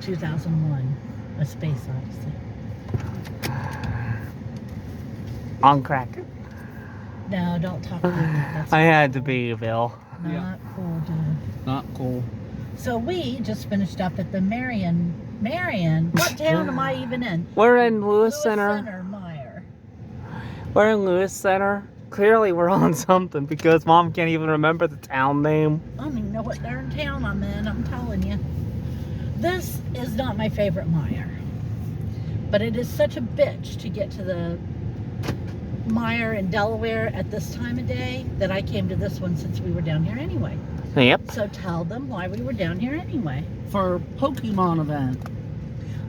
2001, A Space Odyssey. On crack. No, don't talk like that. That's I had to cool. be, Bill. Not cool, dude. Not cool. So we just finished up at the Marion. What town am I even in? We're in Lewis Center. Meijer. We're in Lewis Center. Clearly we're on something because Mom can't even remember the town name. I don't even know what darn town I'm in, I'm telling you. This is not my favorite Meijer. But it is such a bitch to get to the Meijer in Delaware at this time of day that I came to this one since we were down here anyway. Yep. So tell them why we were down here anyway. For Pokemon event.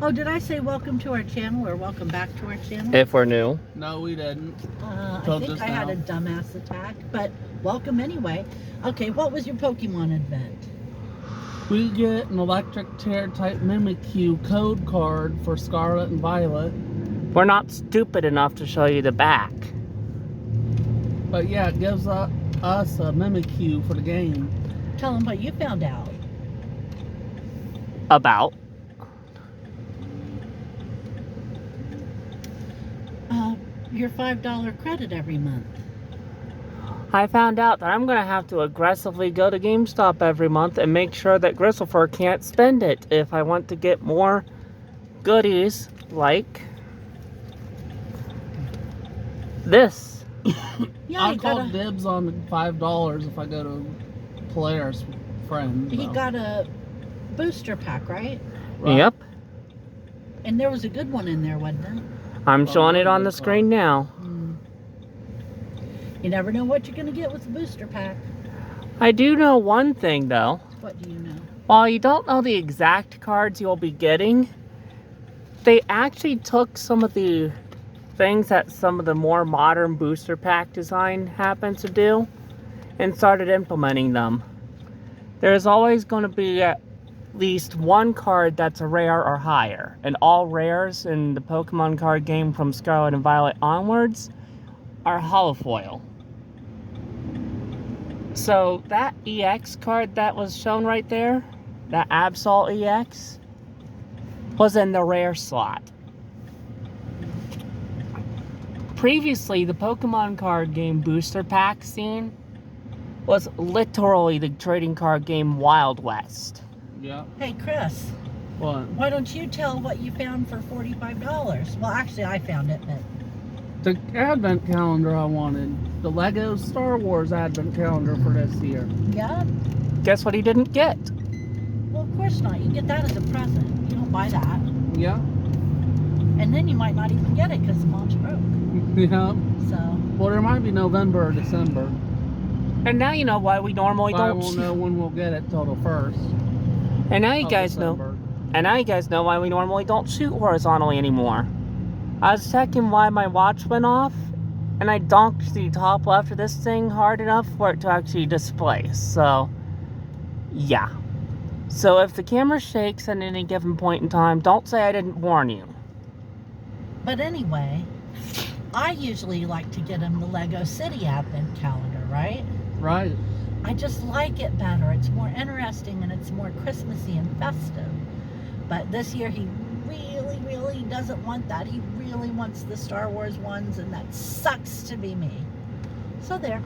Oh, did I say welcome to our channel or welcome back to our channel? If we're new. No, we didn't. I Till think just I had now. a dumbass attack, but welcome anyway. Okay, what was your Pokemon event? We get an electric tear type Mimikyu code card for Scarlet and Violet. We're not stupid enough to show you the back. But yeah, it gives us a Mimikyu for the game. Tell them what you found out. About. Your $5 credit every month. I found out that I'm going to have to aggressively go to GameStop every month and make sure that Gristlefur can't spend it if I want to get more goodies like this. Yeah, I called dibs on the $5 if I go to Polaris friend. He got a booster pack, right? Yep. And there was a good one in there, wasn't there? I'm showing it on the screen now. You never know what you're going to get with the booster pack. I do know one thing though. What do you know? While you don't know the exact cards you'll be getting, they actually took some of the things that some of the more modern booster pack design happens to do and started implementing them. There's always going to be at least one card that's a rare or higher, and all rares in the Pokemon card game from Scarlet and Violet onwards are holofoil. So that EX card that was shown right there, that Absol EX, was in the rare slot. Previously, the Pokemon card game booster pack scene was literally the trading card game Wild West. Yeah. Hey, Chris. What? Why don't you tell what you found for $45? Well, actually, I found it, but... The advent calendar I wanted. The Lego Star Wars advent calendar for this year. Yeah? Guess what he didn't get? Well, of course not. You get that as a present. You don't buy that. Yeah. And then you might not even get it because Mom's broke. Yeah. So... Well, there might be November or December. And now you know why we normally But I don't. won't know when we'll get it till the 1st. And now you of guys December. know. And now you guys know why we normally don't shoot horizontally anymore. I was checking why my watch went off, and I donked the top left of this thing hard enough for it to actually display. So, yeah. So if the camera shakes at any given point in time, don't say I didn't warn you. But anyway, I usually like to get him the Lego City Advent calendar, right? Right. I just like it better. It's more interesting and it's more Christmassy and festive. But this year he really doesn't want that. He really wants the Star Wars ones, and that sucks to be me. So there.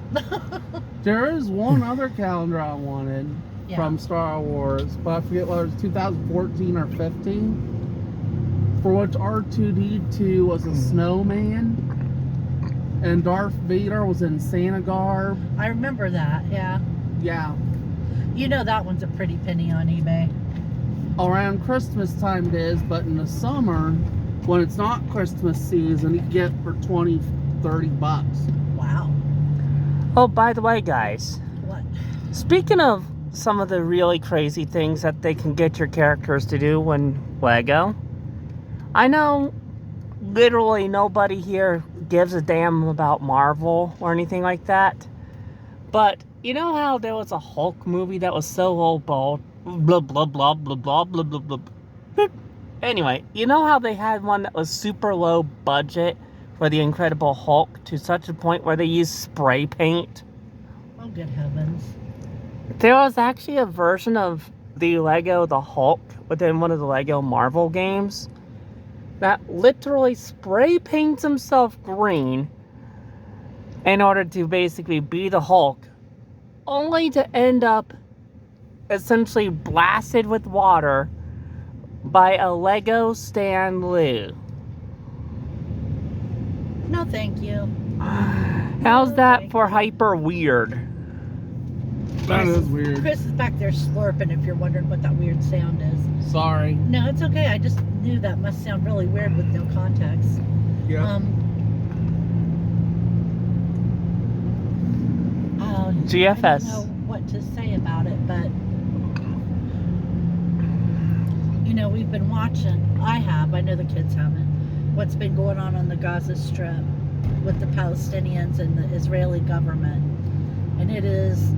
There is one other calendar I wanted from Star Wars, but I forget whether it was 2014 or 15, for which R2-D2 was a snowman, and Darth Vader was in Santa garb. I remember that, yeah. Yeah. You know that one's a pretty penny on eBay. Around Christmas time it is, but in the summer, when it's not Christmas season, you get for 20, 30 bucks. Wow. Oh, by the way, guys. What? Speaking of some of the really crazy things that they can get your characters to do when Lego, I know literally nobody here gives a damn about Marvel or anything like that, but you know how there was a Hulk movie that was so low ball, blah blah blah blah blah blah blah blah. Anyway, you know how they had one that was super low budget for the Incredible Hulk to such a point where they used spray paint? Oh, good heavens. There was actually a version of the Lego the Hulk within one of the Lego Marvel games that literally spray paints himself green in order to basically be the Hulk, only to end up essentially blasted with water by a Lego Stan Lee. No, thank you. How's No, that thank for you. hyper weird? That is weird. Chris is back there slurping if you're wondering what that weird sound is. Sorry. No, it's okay. I just knew that must sound really weird with no context. Yeah. GFS. I don't know what to say about it, but you know, we've been watching. I know the kids haven't. What's been going on the Gaza Strip with the Palestinians and the Israeli government, and it is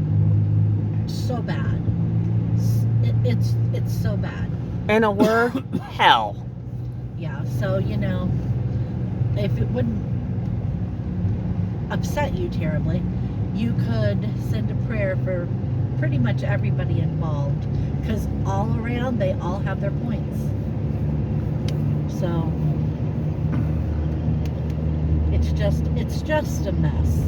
so bad. It's so bad. In a word, hell. Yeah. So you know, if it wouldn't upset you terribly, you could send a prayer for pretty much everybody involved, because all around they all have their points. So it's just a mess.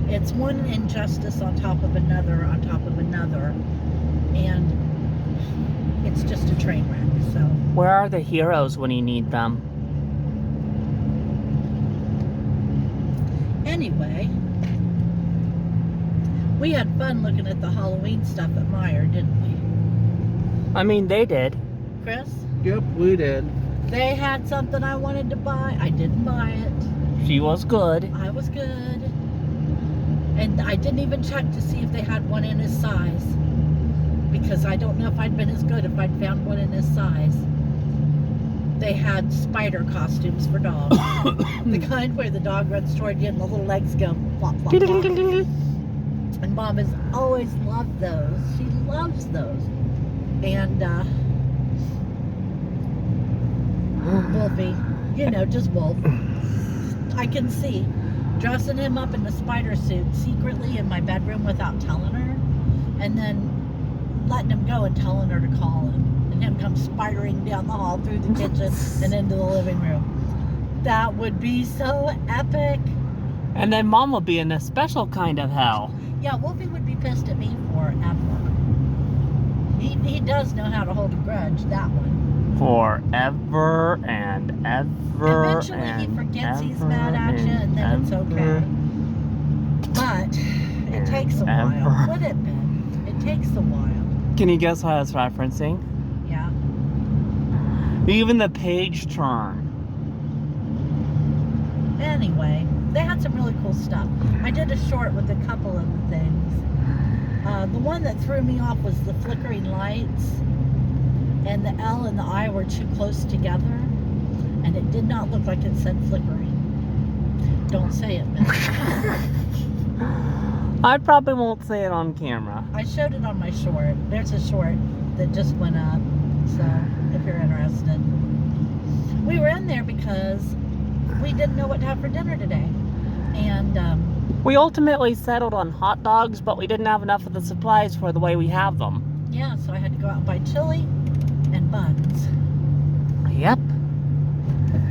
It's one injustice on top of another, and it's just a train wreck. So Where are the heroes when you need them? anyway, we had fun looking at the Halloween stuff at Meijer, didn't we? I mean, they did. Chris? Yep, we did. They had something I wanted to buy. I didn't buy it. She was good. I was good. And I didn't even check to see if they had one in his size, because I don't know if I'd been as good if I'd found one in his size. They had spider costumes for dogs. The kind where the dog runs toward you and the little legs go flop, flop, flop. And Mom has always loved those. She loves those. And Wolfie, you know, just Wolf. I can see dressing him up in the spider suit secretly in my bedroom without telling her, and then letting him go and telling her to call him, and him come spidering down the hall through the kitchen and into the living room. That would be so epic. And then Mom will be in a special kind of hell. Yeah, Wolfie would be pissed at me forever. He does know how to hold a grudge, that one. Forever and ever. Eventually he forgets he's mad at you, and then it's okay. But it takes a while. Would it, Ben? It takes a while. Can you guess what I was referencing? Yeah. Even the page turn. Anyway, they had some really cool stuff. I did a short with a couple of the things. The one that threw me off was the flickering lights, and the L and the I were too close together, and it did not look like it said flickering. Don't say it, man. I probably won't say it on camera. I showed it on my short. There's a short that just went up, so if you're interested. We were in there because we didn't know what to have for dinner today, and we ultimately settled on hot dogs, but we didn't have enough of the supplies for the way we have them. yeah, so I had to go out and buy chili and buns. Yep.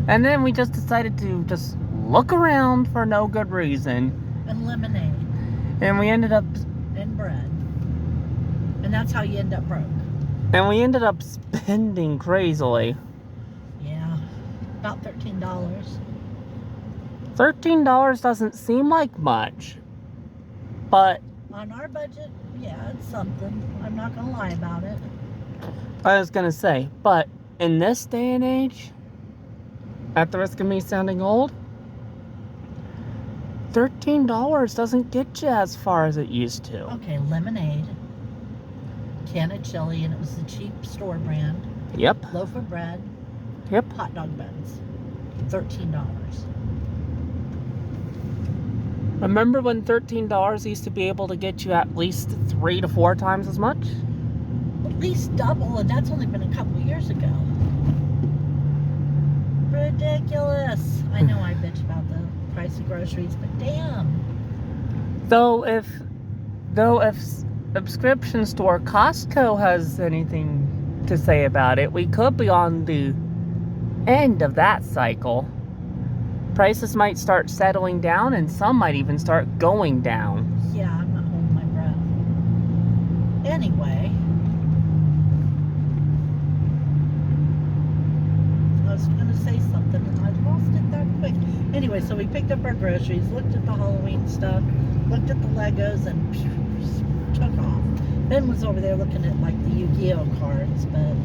And then we just decided to just look around for no good reason. And lemonade. And we ended up... And bread. And that's how you end up broke. And we ended up spending crazily. Yeah. About $13. $13 doesn't seem like much. But... on our budget, yeah, it's something. I'm not going to lie about it. I was going to say, but in this day and age, at the risk of me sounding old, $13 doesn't get you as far as it used to. Okay, lemonade, can of chili, and it was the cheap store brand. Yep. Loaf of bread. Yep. Hot dog buns. $13. Remember when $13 used to be able to get you at least 3 to 4 times as much? At least double, and that's only been a couple of years ago. Ridiculous. I know I bitch about the price of groceries, but damn. Though if subscription store Costco has anything to say about it. We could be on the end of that cycle. Prices might start settling down and some might even start going down. Yeah, I'm not holding my breath. Anyway, I was going to say something and I lost it that quick. Anyway, so we picked up our groceries, looked at the Halloween stuff, looked at the Legos, and took off. Ben was over there looking at like the Yu-Gi-Oh cards, but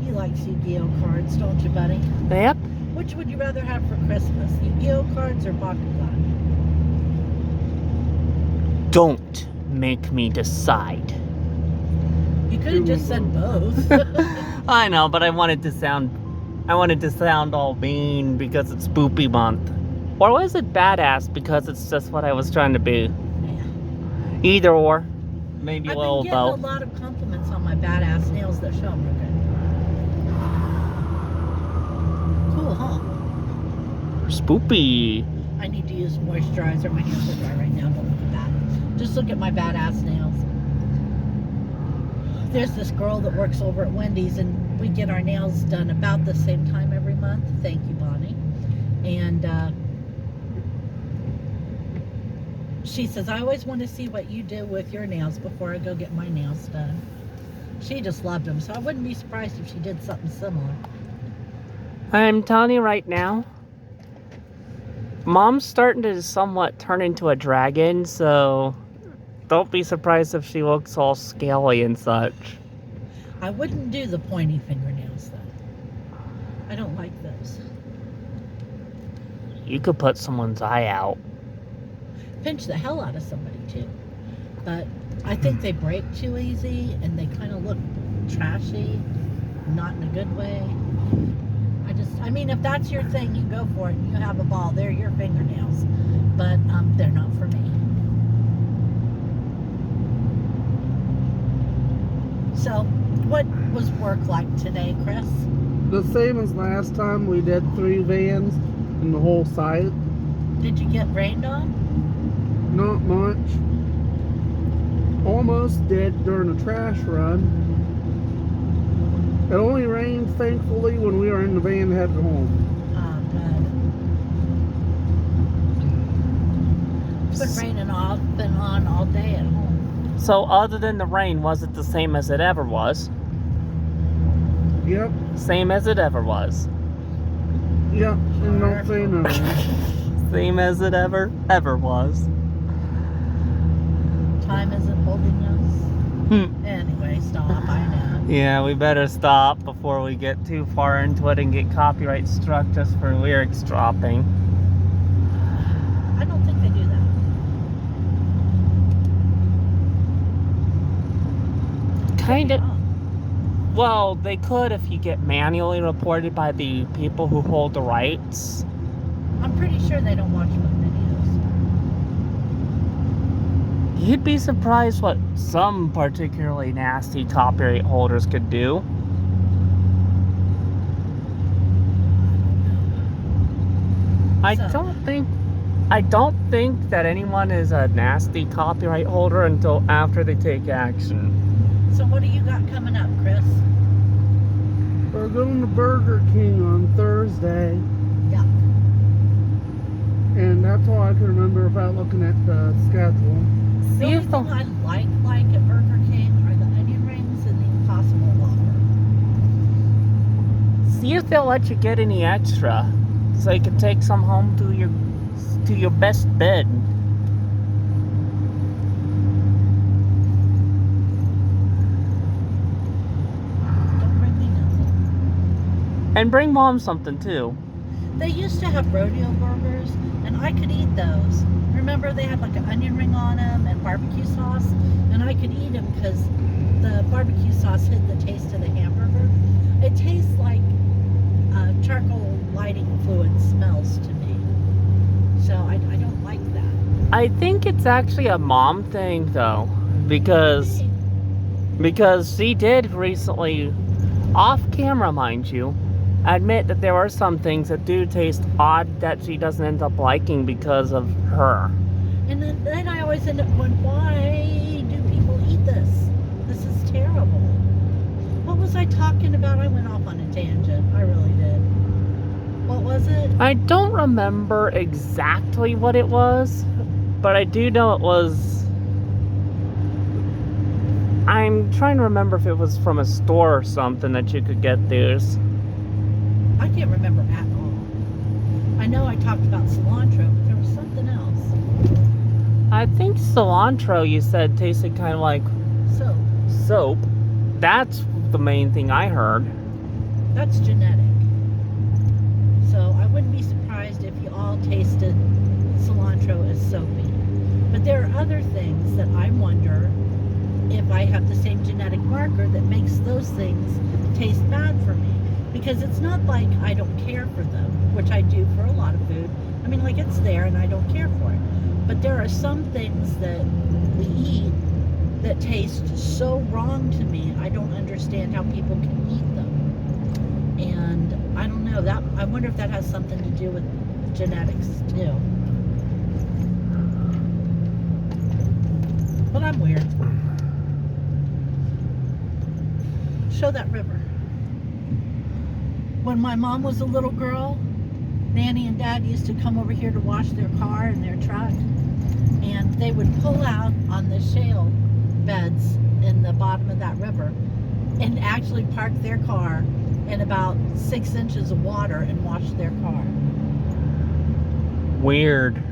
he likes Yu-Gi-Oh cards, don't you, buddy? Yep. Which would you rather have for Christmas, Yu-Gi-Oh cards or Bakugan? Don't make me decide. You could have just said both. I know, but I wanted to sound all mean because it's spoopy month. Or was it badass because it's just what I was trying to be? Yeah. Either or. Maybe a little I've been getting both. a lot of compliments on my badass nails that show them real good. Cool, huh? Spoopy. I need to use moisturizer. My nails are dry right now. Don't look at that. Just look at my badass nails. There's this girl that works over at Wendy's, and we get our nails done about the same time every month. Thank you, Bonnie. And she says, I always want to see what you do with your nails before I go get my nails done. She just loved them, so I wouldn't be surprised if she did something similar. I'm telling you right now, Mom's starting to somewhat turn into a dragon, so don't be surprised if she looks all scaly and such. I wouldn't do the pointy fingernails, though. I don't like those. You could put someone's eye out. Pinch the hell out of somebody, too. But I think they break too easy, and they kind of look trashy, not in a good way. I mean, if that's your thing, you go for it, and you have a ball. They're your fingernails. But they're not for me. So, what was work like today, Chris? The same as last time. We did 3 vans in the whole site. Did you get rained on? Not much. Almost did during the trash run. It only rained, thankfully, when we were in the van headed home. Oh, good. It's been raining off, been on all day at home. So other than the rain, was it the same as it ever was? Yep. Same as it ever was. Yep. And don't say no. Same as it ever was. Time isn't holding us. Anyway, stop. I know. Yeah, we better stop before we get too far into it and get copyright struck just for lyrics dropping. I don't think they do that. Kind of. Well, they could if you get manually reported by the people who hold the rights. I'm pretty sure they don't watch my videos. You'd be surprised what some particularly nasty copyright holders could do. I don't think that anyone is a nasty copyright holder until after they take action. So what do you got coming up, Chris? We're going to Burger King on Thursday. Yeah. And that's all I can remember without looking at the schedule. The only thing I like at Burger King are the onion rings and the Impossible Whopper. See if they'll let you get any extra, so you can take some home to your best bed. Don't bring me nothing. And bring Mom something too. They used to have rodeo burgers, and I could eat those. Remember, they had like an onion ring on them and barbecue sauce, and I could eat them because the barbecue sauce hid the taste of the hamburger. It tastes like charcoal lighting fluid smells to me, so I don't like that. I think it's actually a Mom thing though, because she did recently, off camera mind you, admit that there are some things that do taste odd that she doesn't end up liking because of her. And then I always end up going, why do people was I talking about? I went off on a tangent. I really did. What was it? I don't remember exactly what it was, but I do know it was... I'm trying to remember if it was from a store or something that you could get these. I can't remember at all. I know I talked about cilantro, but there was something else. I think cilantro, you said, tasted kind of like soap. That's the main thing I heard. That's genetic. So I wouldn't be surprised if you all tasted cilantro as soapy. But there are other things that I wonder if I have the same genetic marker that makes those things taste bad for me. Because it's not like I don't care for them, which I do for a lot of food. I mean, like, it's there and I don't care for it. But there are some things that we eat that taste so wrong to me, I don't understand how people can eat them. And I don't know, that I wonder if that has something to do with genetics too. But I'm weird. Show that river. When my mom was a little girl, Nanny and Dad used to come over here to wash their car and their truck, and they would pull out on the shale beds in the bottom of that river and actually park their car in about 6 inches of water and wash their car. Weird.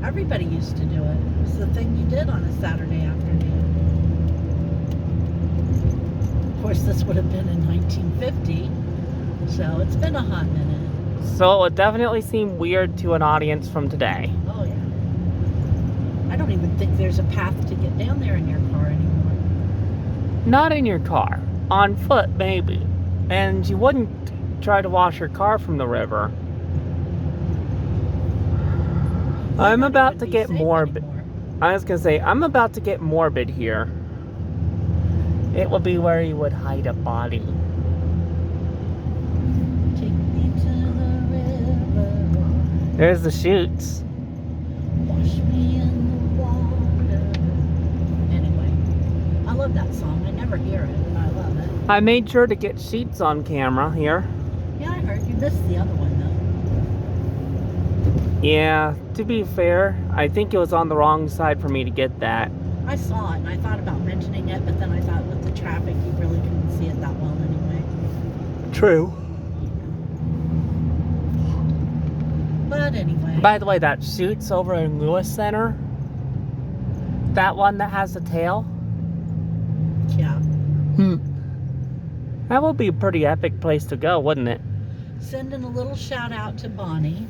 Everybody used to do it. It was the thing you did on a Saturday afternoon. Of course, this would have been in 1950, so it's been a hot minute. So it would definitely seem weird to an audience from today. Oh yeah. I don't even think there's a path to get down there in your car anymore. Not in your car. On foot, maybe. And you wouldn't try to wash your car from the river. I'm about to get morbid. I was going to say, I'm about to get morbid here. It would be where you would hide a body. Take me to the river. There's the chutes. Wash me in the water. Anyway, I love that song. I never hear it, and I love it. I made sure to get sheets on camera here. Yeah, I heard you missed the other one, though. Yeah, to be fair, I think it was on the wrong side for me to get that. I saw it, and I thought about mentioning it, but then I thought with the traffic, you really couldn't see it that well anyway. True. But anyway. By the way, that chutes over in Lewis Center, that one that has the tail, Yeah. that would be a pretty epic place to go, wouldn't it? Sending a little shout out to Bonnie.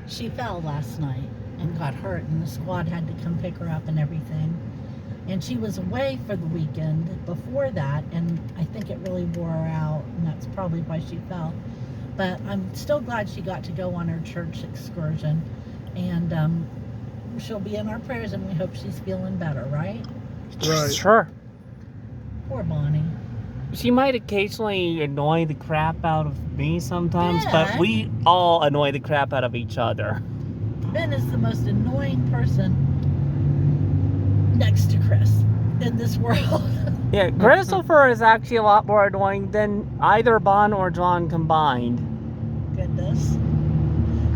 She fell last night and got hurt, and the squad had to come pick her up and everything. And she was away for the weekend before that, and I think it really wore her out, and that's probably why she fell. But I'm still glad she got to go on her church excursion, and she'll be in our prayers, and we hope she's feeling better, right? Right. Sure. Poor Bonnie. She might occasionally annoy the crap out of me sometimes, Yeah. but we all annoy the crap out of each other. Ben is the most annoying person next to Chris in this world. Yeah, Christopher is actually a lot more annoying than either Bon or John combined. Goodness.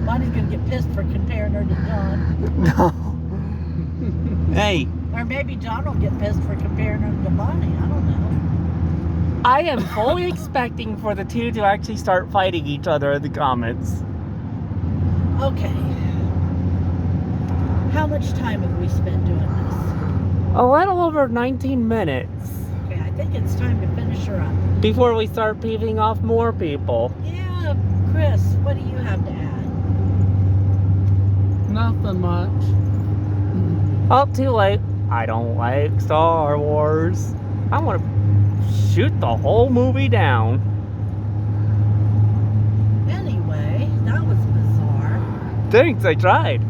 Bonnie's gonna get pissed for comparing her to John. No. Hey, Or maybe John will get pissed for comparing her to Bonnie. I don't know. I am fully expecting for the two to actually start fighting each other in the comments. Okay. How much time have we spent doing this? A little over 19 minutes Okay, I think it's time to finish her up. before we start peeving off more people. Yeah, Chris, what do you have to add? Nothing much. Oh, too late. I don't like Star Wars. I want to shoot the whole movie down. Anyway, that was bizarre. Thanks, I tried.